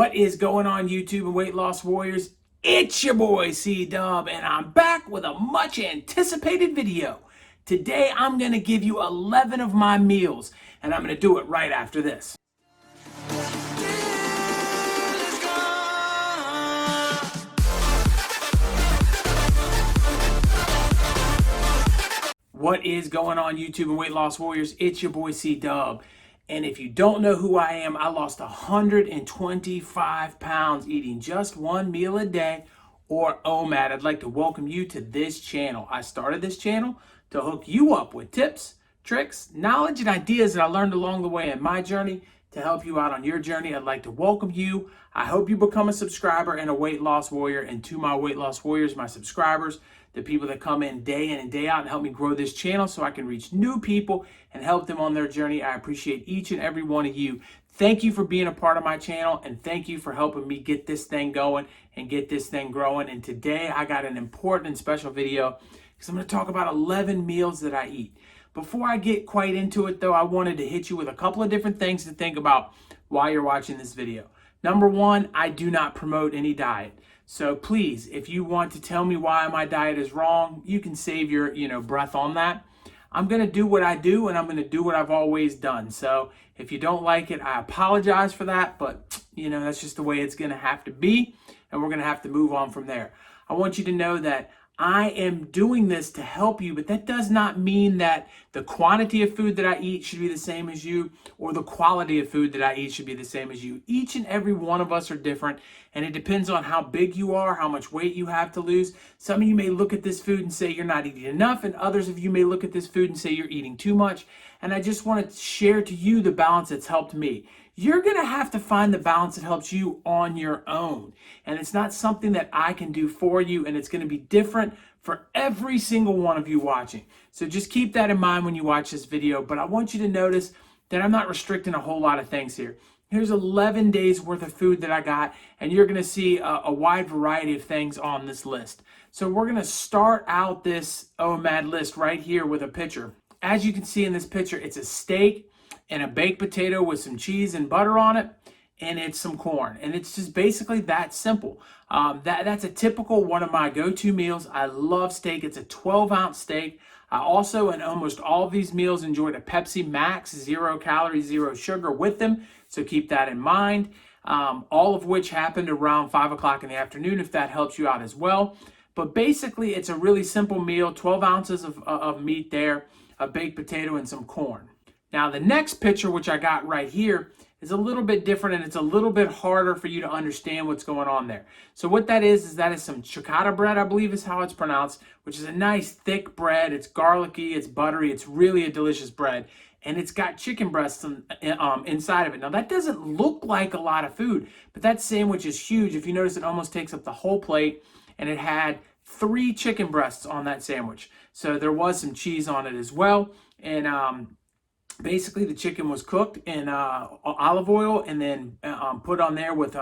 What is going on, YouTube and weight loss warriors? It's your boy C-Dub, and I'm back with a much anticipated video. Today I'm going to give you 11 of my meals, and I'm going to do it right after this. What is going on, YouTube and weight loss warriors? It's your boy C-Dub. And if you don't know who I am, I lost 125 pounds eating just one meal a day, or OMAD. I'd like to welcome you to this channel. I started this channel to hook you up with tips, tricks, knowledge, and ideas that I learned along the way in my journey to help you out on your journey. I'd like to welcome you. I hope you become a subscriber and a weight loss warrior. And to my weight loss warriors, my subscribers, the people that come in and day out and help me grow this channel so I can reach new people and help them on their journey. I appreciate each and every one of you. Thank you for being a part of my channel, and thank you for helping me get this thing going and get this thing growing. And today I got an important and special video because I'm going to talk about 11 meals that I eat. Before I get quite into it though, I wanted to hit you with a couple of different things to think about while you're watching this video. Number one, I do not promote any diet. So please, if you want to tell me why my diet is wrong, you can save your breath on that. I'm going to do what I do, and I'm going to do what I've always done. So if you don't like it, I apologize for that, but that's just the way it's going to have to be, and we're going to have to move on from there. I want you to know that I am doing this to help you, but that does not mean that the quantity of food that I eat should be the same as you, or the quality of food that I eat should be the same as you. Each and every one of us are different, and it depends on how big you are, how much weight you have to lose. Some of you may look at this food and say you're not eating enough, and others of you may look at this food and say you're eating too much. And I just want to share to you the balance that's helped me. You're going to have to find the balance that helps you on your own. And it's not something that I can do for you, and it's going to be different for every single one of you watching. So just keep that in mind when you watch this video. But I want you to notice that I'm not restricting a whole lot of things here. Here's 11 days worth of food that I got, and you're going to see a wide variety of things on this list. So we're going to start out this OMAD list right here with a picture. As you can see in this picture, it's a steak and a baked potato with some cheese and butter on it, and it's some corn. And it's just basically that simple. That's a typical one of my go-to meals. I love steak. It's a 12-ounce steak. I also, in almost all of these meals, enjoyed a Pepsi Max, 0 calories, 0 sugar with them. So keep that in mind. All of which happened around 5 o'clock in the afternoon, if that helps you out as well. But basically, it's a really simple meal, 12 ounces of meat there, a baked potato, and some corn. Now, the next picture, which I got right here, is a little bit different, and it's a little bit harder for you to understand what's going on there. So what that is some ciabatta bread, I believe is how it's pronounced, which is a nice thick bread. It's garlicky, it's buttery, it's really a delicious bread. And it's got chicken breasts inside of it. Now, that doesn't look like a lot of food, but that sandwich is huge. If you notice, it almost takes up the whole plate, and it had 3 chicken breasts on that sandwich. So there was some cheese on it as well. And basically, the chicken was cooked in olive oil and then put on there with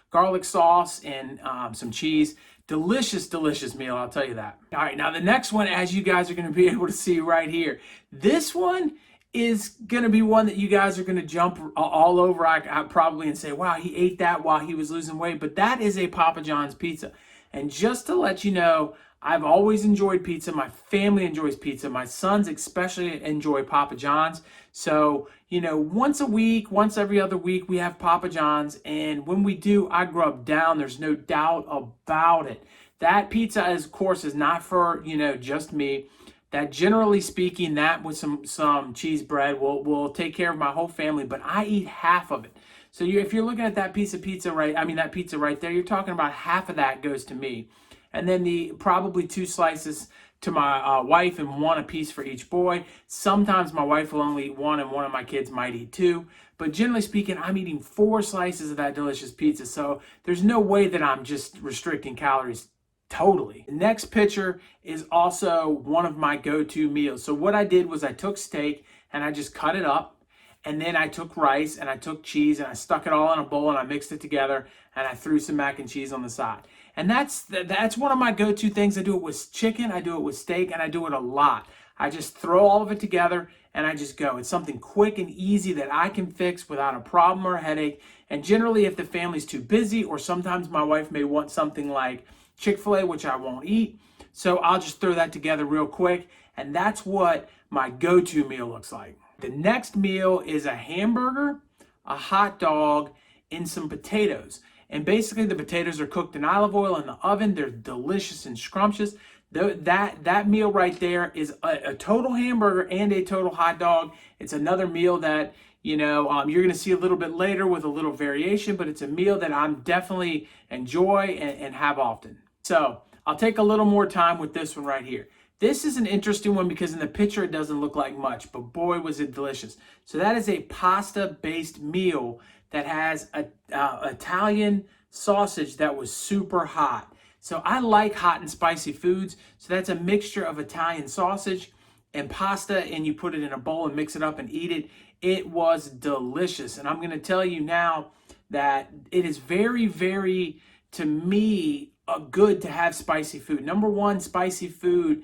garlic sauce and some cheese. Delicious, delicious meal, I'll tell you that. All right, now the next one, as you guys are going to be able to see right here, this one is going to be one that you guys are going to jump all over I probably and say, wow, he ate that while he was losing weight. But that is a Papa John's pizza. And just to let you know, I've always enjoyed pizza. My family enjoys pizza. My sons especially enjoy Papa John's. So, once a week, once every other week, we have Papa John's. And when we do, I grub down. There's no doubt about it. That pizza, of course, is not for, just me. That, generally speaking, that with some cheese bread will take care of my whole family. But I eat half of it. So if you're looking at that piece of pizza that pizza right there, you're talking about half of that goes to me. And then probably 2 slices to my wife, and 1 apiece for each boy. Sometimes my wife will only eat 1, and one of my kids might eat 2. But generally speaking, I'm eating 4 slices of that delicious pizza. So there's no way that I'm just restricting calories totally. The next picture is also one of my go-to meals. So what I did was I took steak and I just cut it up. And then I took rice and I took cheese and I stuck it all in a bowl and I mixed it together and I threw some mac and cheese on the side. And that's one of my go-to things. I do it with chicken, I do it with steak, and I do it a lot. I just throw all of it together and I just go. It's something quick and easy that I can fix without a problem or a headache. And generally, if the family's too busy, or sometimes my wife may want something like Chick-fil-A, which I won't eat, so I'll just throw that together real quick. And that's what my go-to meal looks like. The next meal is a hamburger, a hot dog, and some potatoes. And basically the potatoes are cooked in olive oil in the oven. They're delicious and scrumptious. That meal right there is a total hamburger and a total hot dog. It's another meal that, you're going to see a little bit later with a little variation, but it's a meal that I'm definitely enjoy and have often. So I'll take a little more time with this one right here. This is an interesting one because in the picture it doesn't look like much, but boy was it delicious. So that is a pasta-based meal that has Italian sausage that was super hot. So I like hot and spicy foods. So that's a mixture of Italian sausage and pasta, and you put it in a bowl and mix it up and eat it. It was delicious. And I'm going to tell you now that it is very, very, to me, good to have spicy food. Number one, spicy food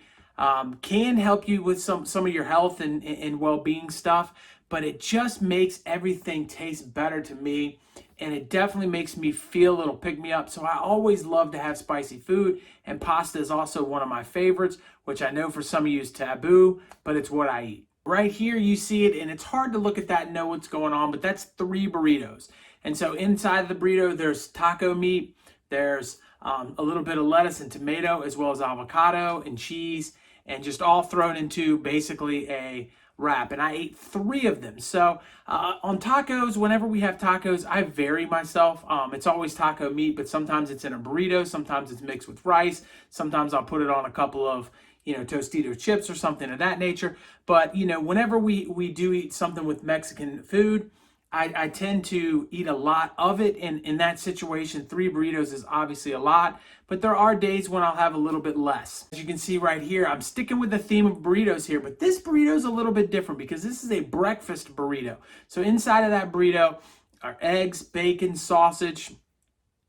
can help you with some of your health and well-being stuff, but it just makes everything taste better to me, and it definitely makes me feel a little pick-me-up. So I always love to have spicy food, and pasta is also one of my favorites, which I know for some of you is taboo, but it's what I eat. Right here you see it, and it's hard to look at that and know what's going on, but that's 3 burritos. And so inside of the burrito, there's taco meat, there's a little bit of lettuce and tomato, as well as avocado and cheese, and just all thrown into basically a wrap. And I ate 3 of them. So on tacos, whenever we have tacos, I vary myself. It's always taco meat, but sometimes it's in a burrito, sometimes it's mixed with rice, sometimes I'll put it on a couple of Tostito chips or something of that nature. But whenever we do eat something with Mexican food, I tend to eat a lot of it. And in that situation, 3 burritos is obviously a lot, but there are days when I'll have a little bit less. As you can see right here, I'm sticking with the theme of burritos here, but this burrito is a little bit different because this is a breakfast burrito. So inside of that burrito are eggs, bacon, sausage,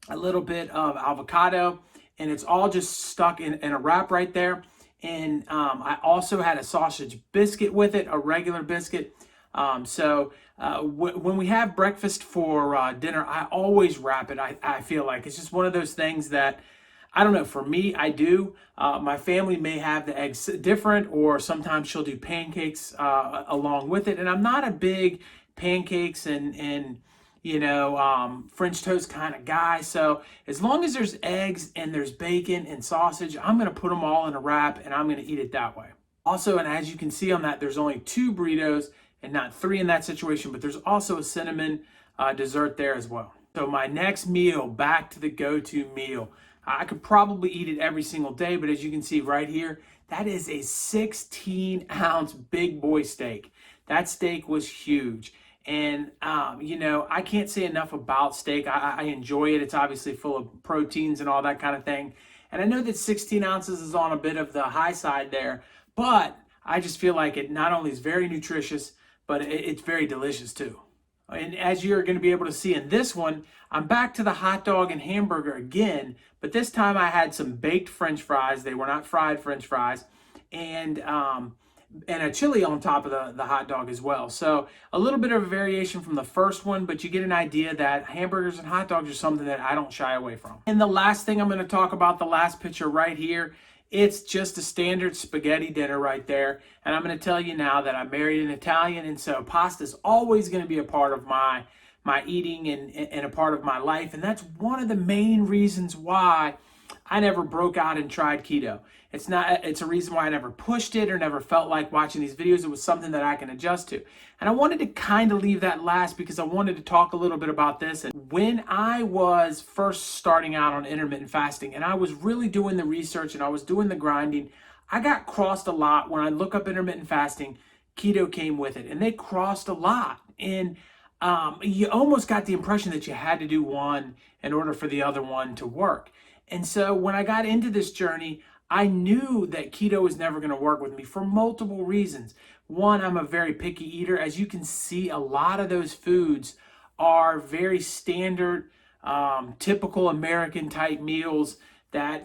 a little bit of avocado, and it's all just stuck in a wrap right there. And I also had a sausage biscuit with it, a regular biscuit. When we have breakfast for dinner, I always wrap it. I feel like it's just one of those things that, I don't know, for me, I do. My family may have the eggs different, or sometimes she'll do pancakes along with it. And I'm not a big pancakes and French toast kind of guy. So as long as there's eggs and there's bacon and sausage, I'm going to put them all in a wrap and I'm going to eat it that way. Also, and as you can see on that, there's only 2 burritos and not 3 in that situation, but there's also a cinnamon dessert there as well. So my next meal, back to the go-to meal. I could probably eat it every single day, but as you can see right here, that is a 16-ounce big boy steak. That steak was huge. And, I can't say enough about steak. I enjoy it. It's obviously full of proteins and all that kind of thing. And I know that 16 ounces is on a bit of the high side there, but I just feel like it not only is very nutritious, but it's very delicious too. And as you're going to be able to see in this one, I'm back to the hot dog and hamburger again, but this time I had some baked French fries. They were not fried French fries, and a chili on top of the hot dog as well. So a little bit of a variation from the first one, but you get an idea that hamburgers and hot dogs are something that I don't shy away from. And the last thing I'm going to talk about, the last picture right here, it's just a standard spaghetti dinner right there. And I'm going to tell you now that I married an Italian, and so pasta is always going to be a part of my eating and a part of my life. And that's one of the main reasons why I never broke out and tried keto. It's a reason why I never pushed it or never felt like watching these videos. It was something that I can adjust to. And I wanted to kind of leave that last because I wanted to talk a little bit about this. And when I was first starting out on intermittent fasting and I was really doing the research and I was doing the grinding, I got crossed a lot. When I look up intermittent fasting, keto came with it, and they crossed a lot. And you almost got the impression that you had to do one in order for the other one to work. And so when I got into this journey, I knew that keto was never going to work with me for multiple reasons. One, I'm a very picky eater. As you can see, a lot of those foods are very standard, typical American type meals that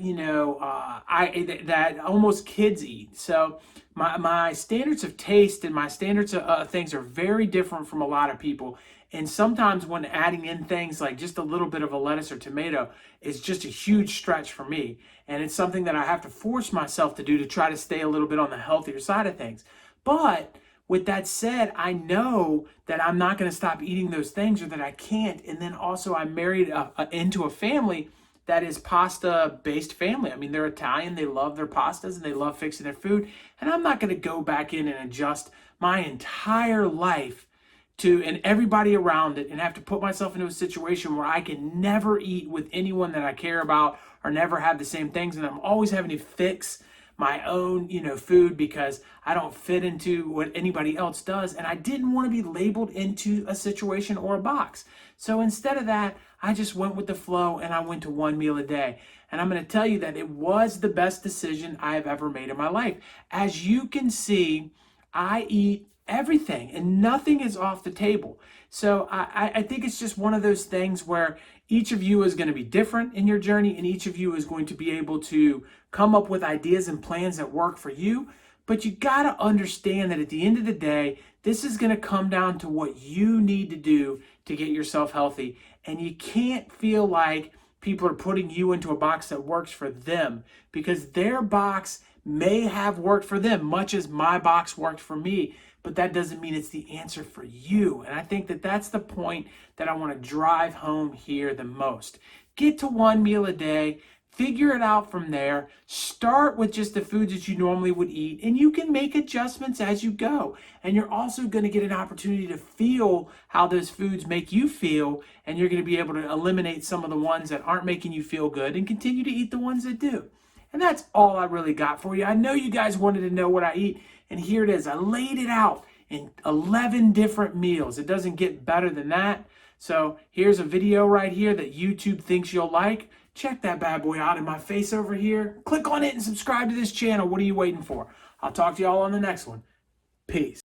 that almost kids eat. So my standards of taste and my standards of things are very different from a lot of people. And sometimes when adding in things like just a little bit of a lettuce or tomato is just a huge stretch for me. And it's something that I have to force myself to do to try to stay a little bit on the healthier side of things. But with that said, I know that I'm not going to stop eating those things, or that I can't. And then also I married into a family that is pasta based family. I mean, they're Italian, they love their pastas and they love fixing their food. And I'm not going to go back in and adjust my entire life to and everybody around it and have to put myself into a situation where I can never eat with anyone that I care about or never have the same things, and I'm always having to fix my own food because I don't fit into what anybody else does, and I didn't want to be labeled into a situation or a box. So instead of that, I just went with the flow and I went to one meal a day. And I'm going to tell you that it was the best decision I have ever made in my life. As you can see, I eat everything and nothing is off the table. So I think it's just one of those things where each of you is going to be different in your journey, and each of you is going to be able to come up with ideas and plans that work for you. But you got to understand that at the end of the day, this is going to come down to what you need to do to get yourself healthy. And you can't feel like people are putting you into a box that works for them, because their box may have worked for them, much as my box worked for me, but that doesn't mean it's the answer for you. And I think that that's the point that I want to drive home here the most. Get to one meal a day, figure it out from there. Start with just the foods that you normally would eat, and you can make adjustments as you go. And you're also going to get an opportunity to feel how those foods make you feel, and you're going to be able to eliminate some of the ones that aren't making you feel good and continue to eat the ones that do. And that's all I really got for you. I know you guys wanted to know what I eat, and here it is. I laid it out in 11 different meals. It doesn't get better than that. So here's a video right here that YouTube thinks you'll like. Check that bad boy out in my face over here. Click on it and subscribe to this channel. What are you waiting for? I'll talk to y'all on the next one. Peace.